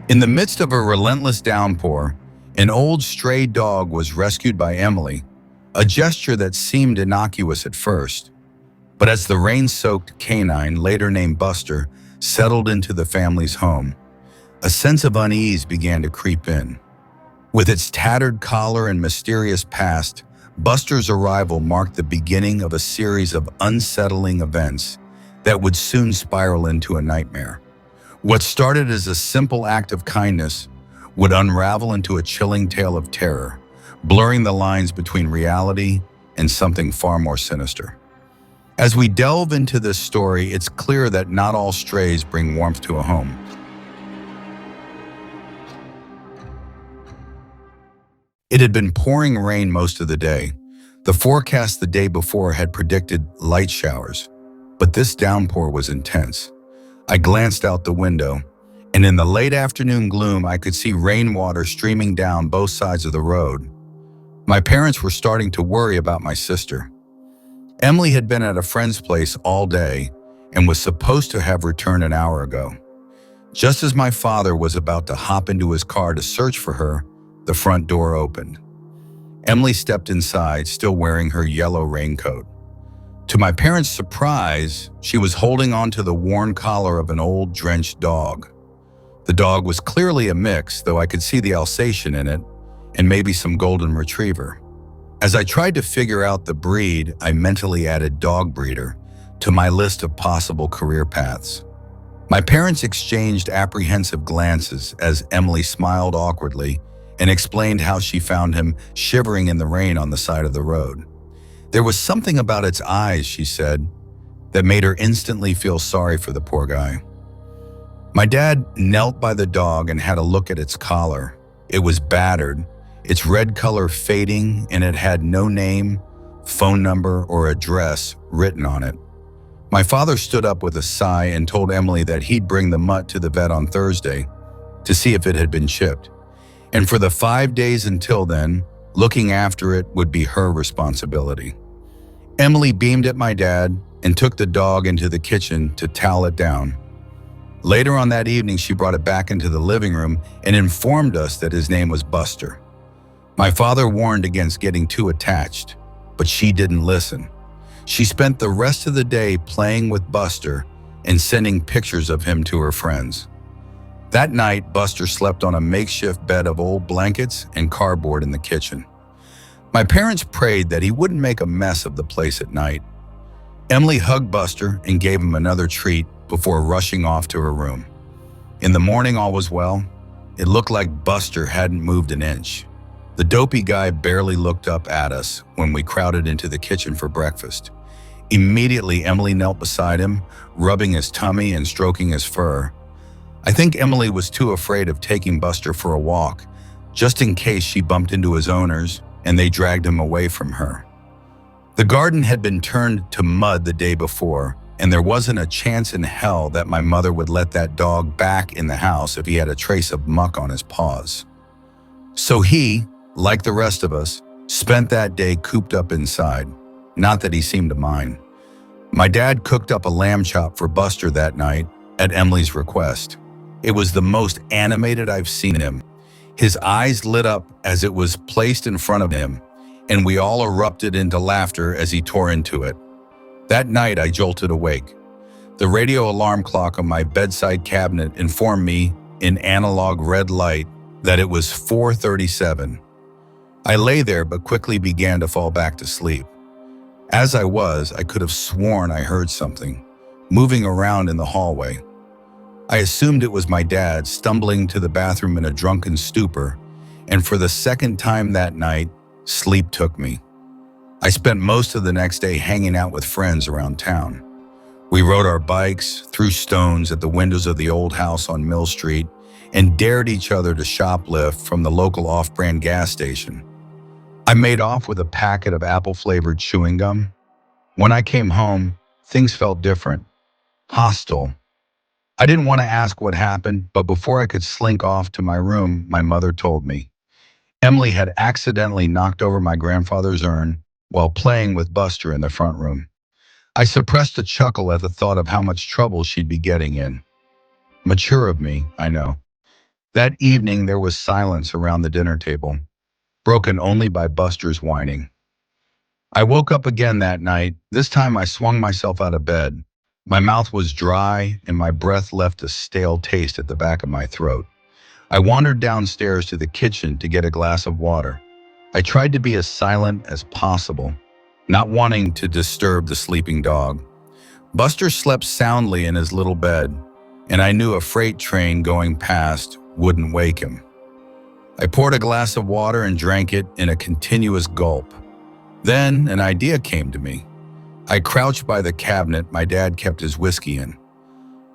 In the midst of a relentless downpour, an old stray dog was rescued by Emily, a gesture that seemed innocuous at first. But as the rain-soaked canine, later named Buster, settled into the family's home, a sense of unease began to creep in. With its tattered collar and mysterious past, Buster's arrival marked the beginning of a series of unsettling events that would soon spiral into a nightmare. What started as a simple act of kindness would unravel into a chilling tale of terror, blurring the lines between reality and something far more sinister. As we delve into this story, it's clear that not all strays bring warmth to a home. It had been pouring rain most of the day. The forecast the day before had predicted light showers, but this downpour was intense. I glanced out the window, and in the late afternoon gloom, I could see rainwater streaming down both sides of the road. My parents were starting to worry about my sister. Emily had been at a friend's place all day and was supposed to have returned an hour ago. Just as my father was about to hop into his car to search for her, the front door opened. Emily stepped inside, still wearing her yellow raincoat. To my parents' surprise, she was holding onto the worn collar of an old, drenched dog. The dog was clearly a mix, though I could see the Alsatian in it, and maybe some golden retriever. As I tried to figure out the breed, I mentally added dog breeder to my list of possible career paths. My parents exchanged apprehensive glances as Emily smiled awkwardly and explained how she found him shivering in the rain on the side of the road. There was something about its eyes, she said, that made her instantly feel sorry for the poor guy. My dad knelt by the dog and had a look at its collar. It was battered, its red color fading, and it had no name, phone number, or address written on it. My father stood up with a sigh and told Emily that he'd bring the mutt to the vet on Thursday to see if it had been chipped. And for the 5 days until then, looking after it would be her responsibility. Emily beamed at my dad and took the dog into the kitchen to towel it down. Later on that evening, she brought it back into the living room and informed us that his name was Buster. My father warned against getting too attached, but she didn't listen. She spent the rest of the day playing with Buster and sending pictures of him to her friends. That night, Buster slept on a makeshift bed of old blankets and cardboard in the kitchen. My parents prayed that he wouldn't make a mess of the place at night. Emily hugged Buster and gave him another treat before rushing off to her room. In the morning, all was well. It looked like Buster hadn't moved an inch. The dopey guy barely looked up at us when we crowded into the kitchen for breakfast. Immediately, Emily knelt beside him, rubbing his tummy and stroking his fur. I think Emily was too afraid of taking Buster for a walk, just in case she bumped into his owners and they dragged him away from her. The garden had been turned to mud the day before, and there wasn't a chance in hell that my mother would let that dog back in the house if he had a trace of muck on his paws. So he, like the rest of us, spent that day cooped up inside. Not that he seemed to mind. My dad cooked up a lamb chop for Buster that night at Emily's request. It was the most animated I've seen him. His eyes lit up as it was placed in front of him, and we all erupted into laughter as he tore into it. That night, I jolted awake. The radio alarm clock on my bedside cabinet informed me in analog red light that it was 4:37. I lay there but quickly began to fall back to sleep. As I was, I could have sworn I heard something moving around in the hallway. I assumed it was my dad stumbling to the bathroom in a drunken stupor, and for the second time that night, sleep took me. I spent most of the next day hanging out with friends around town. We rode our bikes, threw stones at the windows of the old house on Mill Street, and dared each other to shoplift from the local off-brand gas station. I made off with a packet of apple-flavored chewing gum. When I came home, things felt different, hostile. I didn't want to ask what happened, but before I could slink off to my room, my mother told me. Emily had accidentally knocked over my grandfather's urn while playing with Buster in the front room. I suppressed a chuckle at the thought of how much trouble she'd be getting in. Mature of me, I know. That evening, there was silence around the dinner table, broken only by Buster's whining. I woke up again that night. This time I swung myself out of bed. My mouth was dry and my breath left a stale taste at the back of my throat. I wandered downstairs to the kitchen to get a glass of water. I tried to be as silent as possible, not wanting to disturb the sleeping dog. Buster slept soundly in his little bed, and I knew a freight train going past wouldn't wake him. I poured a glass of water and drank it in a continuous gulp. Then an idea came to me. I crouched by the cabinet my dad kept his whiskey in.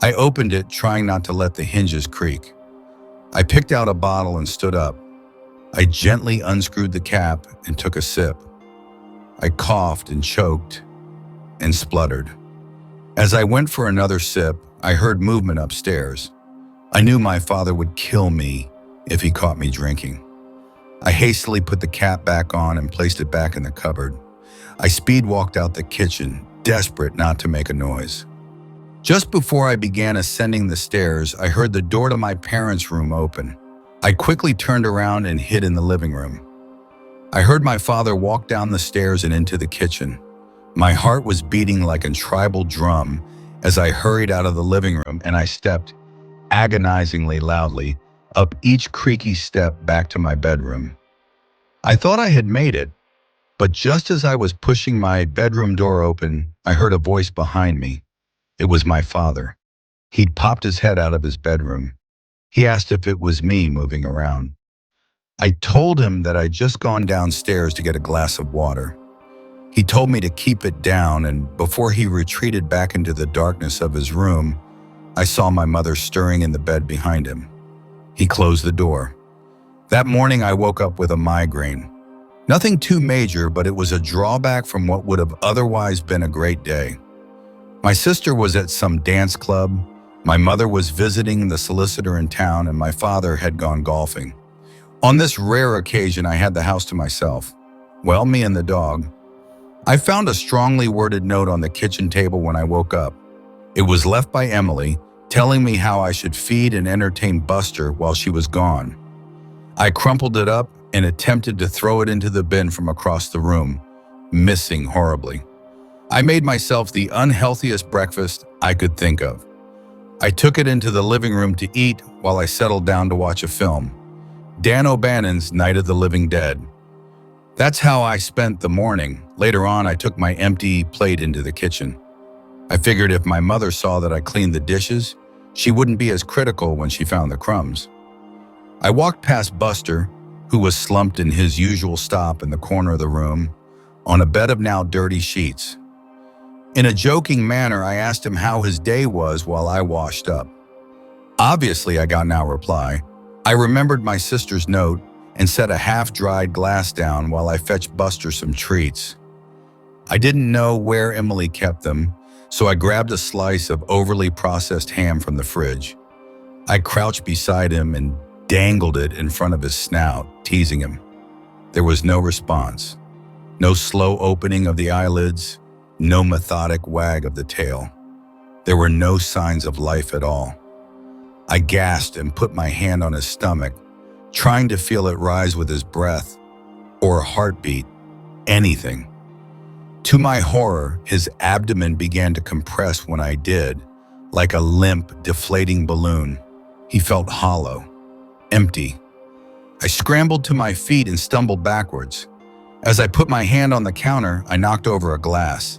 I opened it, trying not to let the hinges creak. I picked out a bottle and stood up. I gently unscrewed the cap and took a sip. I coughed and choked and spluttered. As I went for another sip, I heard movement upstairs. I knew my father would kill me if he caught me drinking. I hastily put the cap back on and placed it back in the cupboard. I speed walked out the kitchen, desperate not to make a noise. Just before I began ascending the stairs, I heard the door to my parents' room open. I quickly turned around and hid in the living room. I heard my father walk down the stairs and into the kitchen. My heart was beating like a tribal drum as I hurried out of the living room, and I stepped agonizingly loudly up each creaky step back to my bedroom. I thought I had made it, but just as I was pushing my bedroom door open, I heard a voice behind me. It was my father. He'd popped his head out of his bedroom. He asked if it was me moving around. I told him that I'd just gone downstairs to get a glass of water. He told me to keep it down, and before he retreated back into the darkness of his room, I saw my mother stirring in the bed behind him. He closed the door. That morning I woke up with a migraine. Nothing too major, but it was a drawback from what would have otherwise been a great day. My sister was at some dance club, my mother was visiting the solicitor in town, and my father had gone golfing. On this rare occasion, I had the house to myself. Well, me and the dog. I found a strongly worded note on the kitchen table when I woke up. It was left by Emily, telling me how I should feed and entertain Buster while she was gone. I crumpled it up and attempted to throw it into the bin from across the room, missing horribly. I made myself the unhealthiest breakfast I could think of. I took it into the living room to eat while I settled down to watch a film, Dan O'Bannon's Night of the Living Dead. That's how I spent the morning. Later on, I took my empty plate into the kitchen. I figured if my mother saw that I cleaned the dishes, she wouldn't be as critical when she found the crumbs. I walked past Buster, who was slumped in his usual stop in the corner of the room, on a bed of now dirty sheets. In a joking manner, I asked him how his day was while I washed up. Obviously, I got no reply. I remembered my sister's note and set a half-dried glass down while I fetched Buster some treats. I didn't know where Emily kept them, so I grabbed a slice of overly processed ham from the fridge. I crouched beside him and dangled it in front of his snout, teasing him. There was no response. No slow opening of the eyelids, no methodic wag of the tail. There were no signs of life at all. I gasped and put my hand on his stomach, trying to feel it rise with his breath, or a heartbeat, anything. To my horror, his abdomen began to compress when I did, like a limp, deflating balloon. He felt hollow, empty. I scrambled to my feet and stumbled backwards. As I put my hand on the counter, I knocked over a glass.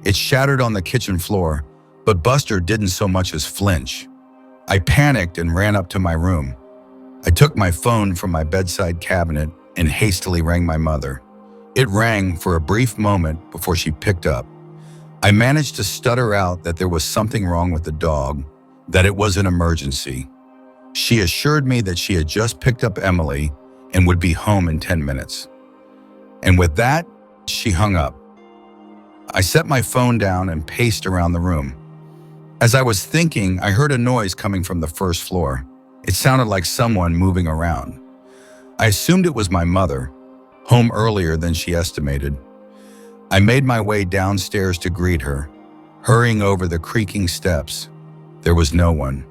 It shattered on the kitchen floor, but Buster didn't so much as flinch. I panicked and ran up to my room. I took my phone from my bedside cabinet and hastily rang my mother. It rang for a brief moment before she picked up. I managed to stutter out that there was something wrong with the dog, that it was an emergency. She assured me that she had just picked up Emily and would be home in 10 minutes. And with that, she hung up. I set my phone down and paced around the room. As I was thinking, I heard a noise coming from the first floor. It sounded like someone moving around. I assumed it was my mother, home earlier than she estimated. I made my way downstairs to greet her, hurrying over the creaking steps. There was no one.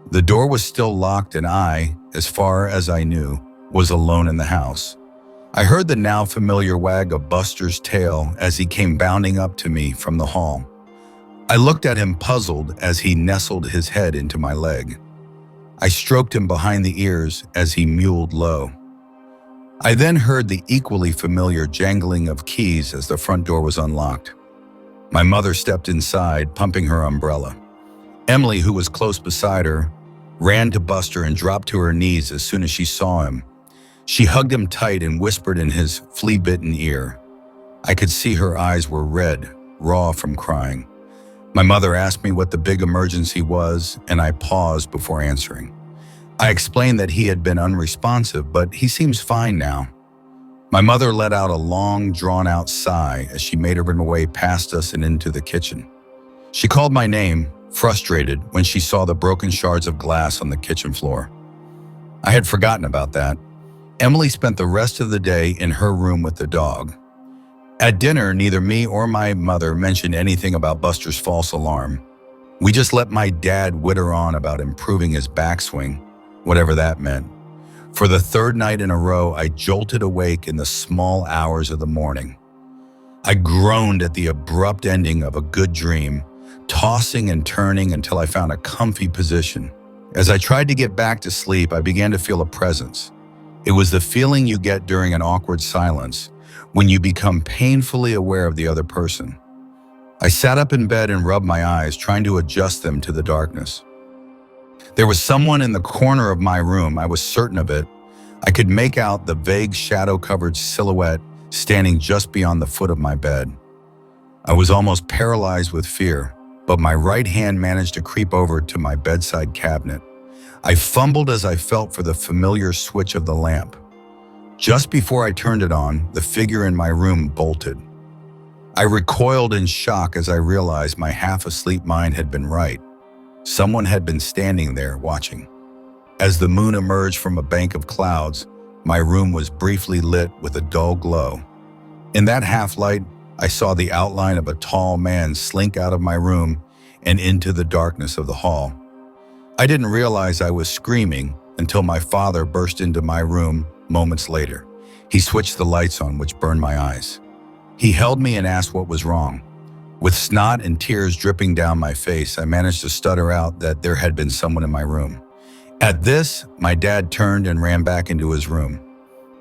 The door was still locked, and I, as far as I knew, was alone in the house. I heard the now familiar wag of Buster's tail as he came bounding up to me from the hall. I looked at him puzzled as he nestled his head into my leg. I stroked him behind the ears as he mewed low. I then heard the equally familiar jangling of keys as the front door was unlocked. My mother stepped inside, pumping her umbrella. Emily, who was close beside her, ran to Buster and dropped to her knees as soon as she saw him. She hugged him tight and whispered in his flea-bitten ear. I could see her eyes were red, raw from crying. My mother asked me what the big emergency was, and I paused before answering. I explained that he had been unresponsive, but he seems fine now. My mother let out a long, drawn-out sigh as she made her way past us and into the kitchen. She called my name, frustrated, when she saw the broken shards of glass on the kitchen floor. I had forgotten about that. Emily spent the rest of the day in her room with the dog. At dinner, neither me or my mother mentioned anything about Buster's false alarm. We just let my dad witter on about improving his backswing, whatever that meant. For the third night in a row, I jolted awake in the small hours of the morning. I groaned at the abrupt ending of a good dream, tossing and turning until I found a comfy position. As I tried to get back to sleep, I began to feel a presence. It was the feeling you get during an awkward silence, when you become painfully aware of the other person. I sat up in bed and rubbed my eyes, trying to adjust them to the darkness. There was someone in the corner of my room, I was certain of it. I could make out the vague shadow-covered silhouette standing just beyond the foot of my bed. I was almost paralyzed with fear, but my right hand managed to creep over to my bedside cabinet. I fumbled as I felt for the familiar switch of the lamp. Just before I turned it on, the figure in my room bolted. I recoiled in shock as I realized my half-asleep mind had been right. Someone had been standing there watching. As the moon emerged from a bank of clouds, my room was briefly lit with a dull glow. In that half-light, I saw the outline of a tall man slink out of my room and into the darkness of the hall. I didn't realize I was screaming until my father burst into my room moments later. He switched the lights on, which burned my eyes. He held me and asked what was wrong. With snot and tears dripping down my face, I managed to stutter out that there had been someone in my room. At this, my dad turned and ran back into his room.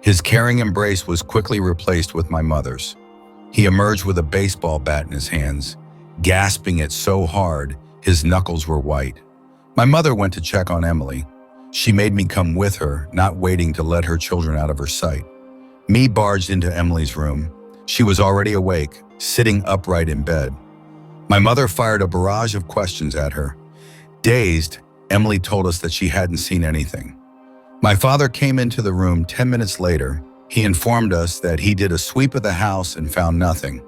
His caring embrace was quickly replaced with my mother's. He emerged with a baseball bat in his hands, gasping it so hard his knuckles were white. My mother went to check on Emily. She made me come with her, not waiting to let her children out of her sight. Me barged into Emily's room. She was already awake, sitting upright in bed. My mother fired a barrage of questions at her. Dazed, Emily told us that she hadn't seen anything. My father came into the room 10 minutes later. He informed us that he did a sweep of the house and found nothing.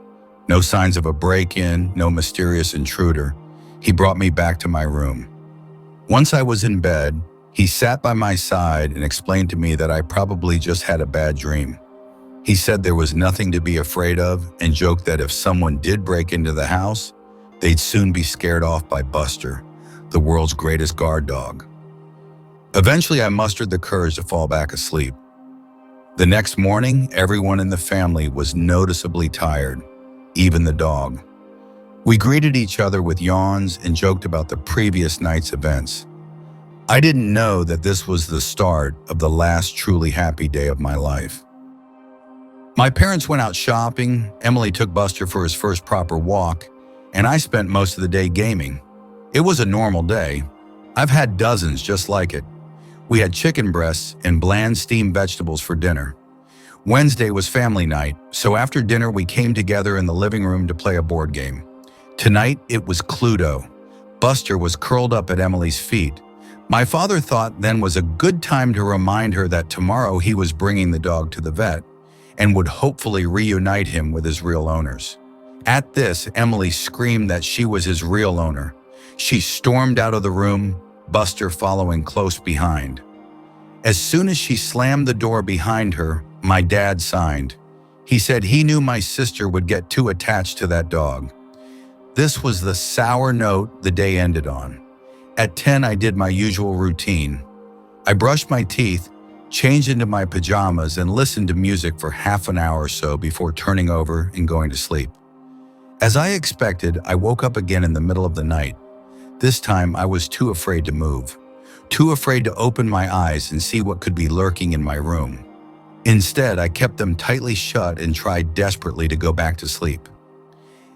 No signs of a break-in, no mysterious intruder. He brought me back to my room. Once I was in bed, he sat by my side and explained to me that I probably just had a bad dream. He said there was nothing to be afraid of and joked that if someone did break into the house, they'd soon be scared off by Buster, the world's greatest guard dog. Eventually, I mustered the courage to fall back asleep. The next morning, everyone in the family was noticeably tired, even the dog. We greeted each other with yawns and joked about the previous night's events. I didn't know that this was the start of the last truly happy day of my life. My parents went out shopping, Emily took Buster for his first proper walk, and I spent most of the day gaming. It was a normal day. I've had dozens just like it. We had chicken breasts and bland steamed vegetables for dinner. Wednesday was family night, so after dinner we came together in the living room to play a board game. Tonight it was Cluedo. Buster was curled up at Emily's feet. My father thought then was a good time to remind her that tomorrow he was bringing the dog to the vet and would hopefully reunite him with his real owners. At this, Emily screamed that she was his real owner. She stormed out of the room, Buster following close behind. As soon as she slammed the door behind her, my dad signed. He said he knew my sister would get too attached to that dog. This was the sour note the day ended on. At 10, I did my usual routine. I brushed my teeth, changed into my pajamas, and listened to music for half an hour or so before turning over and going to sleep. As I expected, I woke up again in the middle of the night. This time, I was too afraid to move, too afraid to open my eyes and see what could be lurking in my room. Instead, I kept them tightly shut and tried desperately to go back to sleep.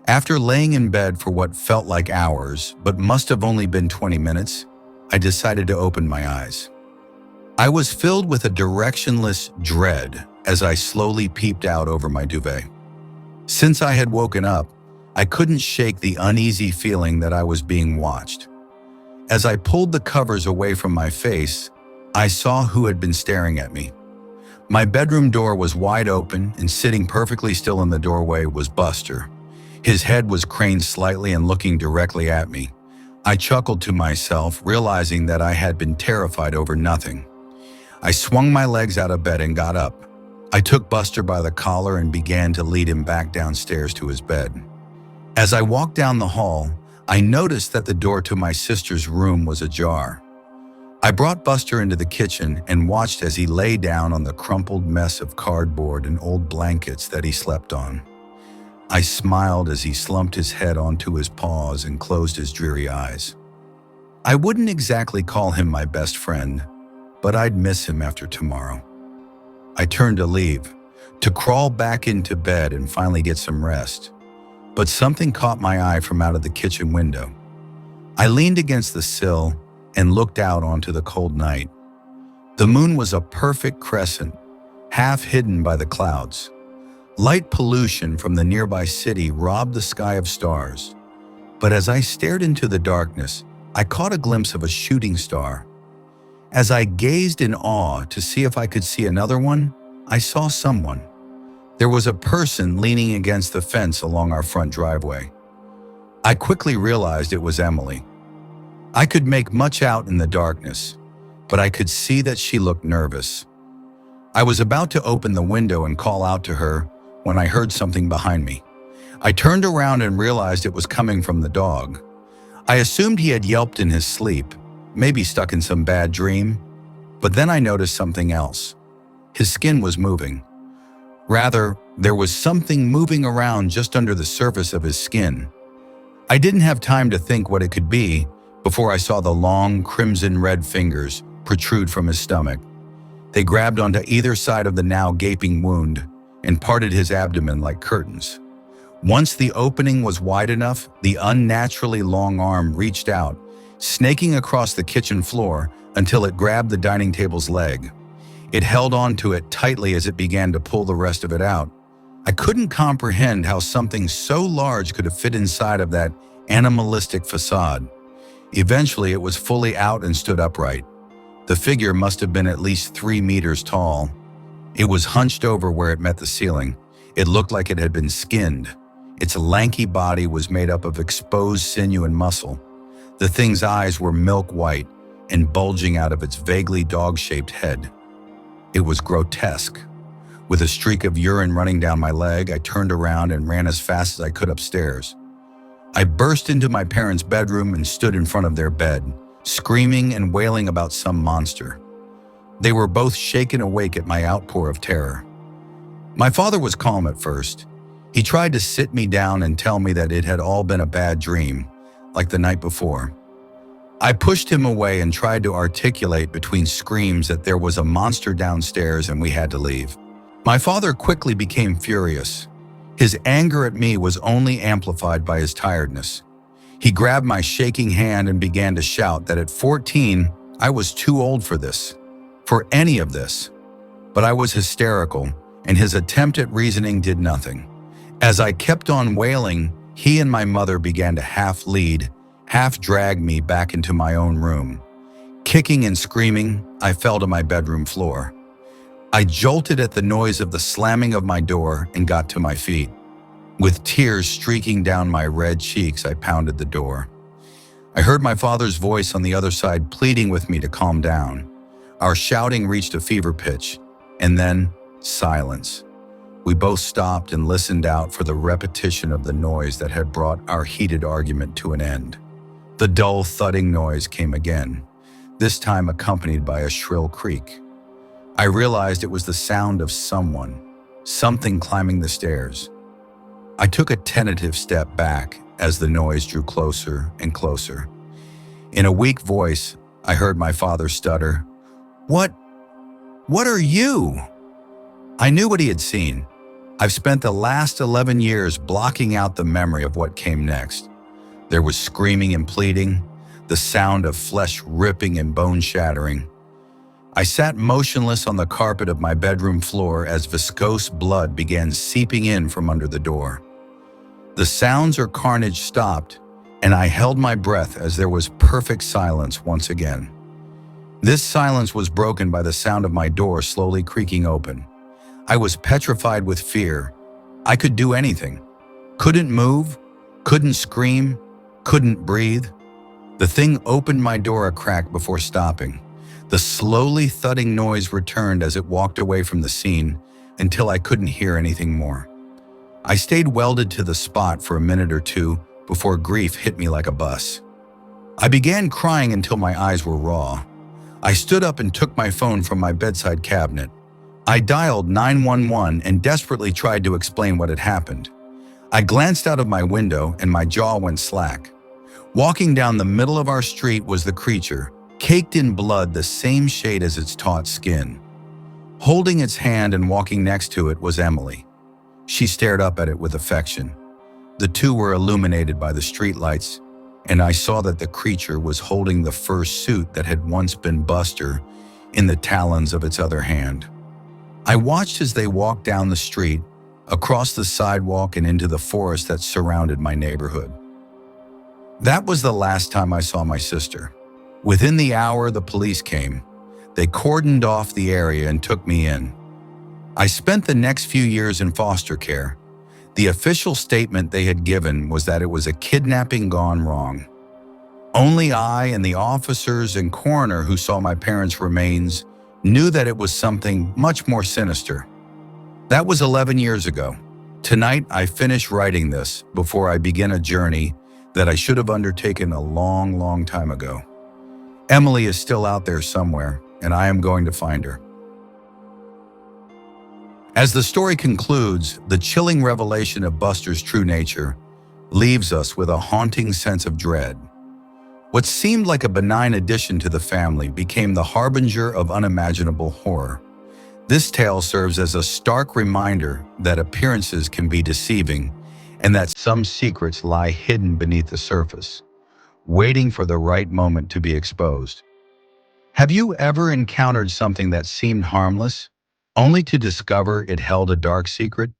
After laying in bed for what felt like hours, but must have only been 20 minutes, I decided to open my eyes. I was filled with a directionless dread as I slowly peeped out over my duvet. Since I had woken up, I couldn't shake the uneasy feeling that I was being watched. As I pulled the covers away from my face, I saw who had been staring at me. My bedroom door was wide open, and sitting perfectly still in the doorway was Buster. His head was craned slightly and looking directly at me. I chuckled to myself, realizing that I had been terrified over nothing. I swung my legs out of bed and got up. I took Buster by the collar and began to lead him back downstairs to his bed. As I walked down the hall, I noticed that the door to my sister's room was ajar. I brought Buster into the kitchen and watched as he lay down on the crumpled mess of cardboard and old blankets that he slept on. I smiled as he slumped his head onto his paws and closed his dreary eyes. I wouldn't exactly call him my best friend, but I'd miss him after tomorrow. I turned to leave, to crawl back into bed and finally get some rest. But something caught my eye from out of the kitchen window. I leaned against the sill and looked out onto the cold night. The moon was a perfect crescent, half hidden by the clouds. Light pollution from the nearby city robbed the sky of stars. But as I stared into the darkness, I caught a glimpse of a shooting star. As I gazed in awe to see if I could see another one, I saw someone. There was a person leaning against the fence along our front driveway. I quickly realized it was Emily. I could make much out in the darkness, but I could see that she looked nervous. I was about to open the window and call out to her when I heard something behind me. I turned around and realized it was coming from the dog. I assumed he had yelped in his sleep, maybe stuck in some bad dream, but then I noticed something else. His skin was moving. Rather, there was something moving around just under the surface of his skin. I didn't have time to think what it could be before I saw the long, crimson-red fingers protrude from his stomach. They grabbed onto either side of the now gaping wound and parted his abdomen like curtains. Once the opening was wide enough, the unnaturally long arm reached out, snaking across the kitchen floor until it grabbed the dining table's leg. It held onto it tightly as it began to pull the rest of it out. I couldn't comprehend how something so large could have fit inside of that animalistic facade. Eventually, it was fully out and stood upright. The figure must have been at least 3 meters tall. It was hunched over where it met the ceiling. It looked like it had been skinned. Its lanky body was made up of exposed sinew and muscle. The thing's eyes were milk white and bulging out of its vaguely dog-shaped head. It was grotesque. With a streak of urine running down my leg, I turned around and ran as fast as I could upstairs. I burst into my parents' bedroom and stood in front of their bed, screaming and wailing about some monster. They were both shaken awake at my outpour of terror. My father was calm at first. He tried to sit me down and tell me that it had all been a bad dream, like the night before. I pushed him away and tried to articulate between screams that there was a monster downstairs and we had to leave. My father quickly became furious. His anger at me was only amplified by his tiredness. He grabbed my shaking hand and began to shout that at 14, I was too old for this, for any of this. But I was hysterical, and his attempt at reasoning did nothing. As I kept on wailing, he and my mother began to half lead, half drag me back into my own room. Kicking and screaming, I fell to my bedroom floor. I jolted at the noise of the slamming of my door and got to my feet. With tears streaking down my red cheeks, I pounded the door. I heard my father's voice on the other side pleading with me to calm down. Our shouting reached a fever pitch, and then silence. We both stopped and listened out for the repetition of the noise that had brought our heated argument to an end. The dull thudding noise came again, this time accompanied by a shrill creak. I realized it was the sound of something climbing the stairs. I took a tentative step back as the noise drew closer and closer. In a weak voice, I heard my father stutter, "What? What are you?" I knew what he had seen. I've spent the last 11 years blocking out the memory of what came next. There was screaming and pleading, the sound of flesh ripping and bone shattering. I sat motionless on the carpet of my bedroom floor as viscose blood began seeping in from under the door. The sounds or carnage stopped, and I held my breath as there was perfect silence once again. This silence was broken by the sound of my door slowly creaking open. I was petrified with fear. I could do anything. Couldn't move, couldn't scream, couldn't breathe. The thing opened my door a crack before stopping. The slowly thudding noise returned as it walked away from the scene until I couldn't hear anything more. I stayed welded to the spot for a minute or two before grief hit me like a bus. I began crying until my eyes were raw. I stood up and took my phone from my bedside cabinet. I dialed 911 and desperately tried to explain what had happened. I glanced out of my window and my jaw went slack. Walking down the middle of our street was the creature, caked in blood the same shade as its taut skin. Holding its hand and walking next to it was Emily. She stared up at it with affection. The two were illuminated by the streetlights, and I saw that the creature was holding the fur suit that had once been Buster in the talons of its other hand. I watched as they walked down the street, across the sidewalk and into the forest that surrounded my neighborhood. That was the last time I saw my sister. Within the hour, the police came. They cordoned off the area and took me in. I spent the next few years in foster care. The official statement they had given was that it was a kidnapping gone wrong. Only I and the officers and coroner who saw my parents' remains knew that it was something much more sinister. That was 11 years ago. Tonight, I finish writing this before I begin a journey that I should have undertaken a long, long time ago. Emily is still out there somewhere, and I am going to find her. As the story concludes, the chilling revelation of Buster's true nature leaves us with a haunting sense of dread. What seemed like a benign addition to the family became the harbinger of unimaginable horror. This tale serves as a stark reminder that appearances can be deceiving and that some secrets lie hidden beneath the surface, waiting for the right moment to be exposed. Have you ever encountered something that seemed harmless, only to discover it held a dark secret?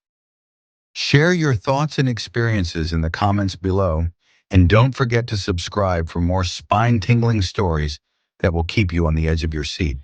Share your thoughts and experiences in the comments below, and don't forget to subscribe for more spine-tingling stories that will keep you on the edge of your seat.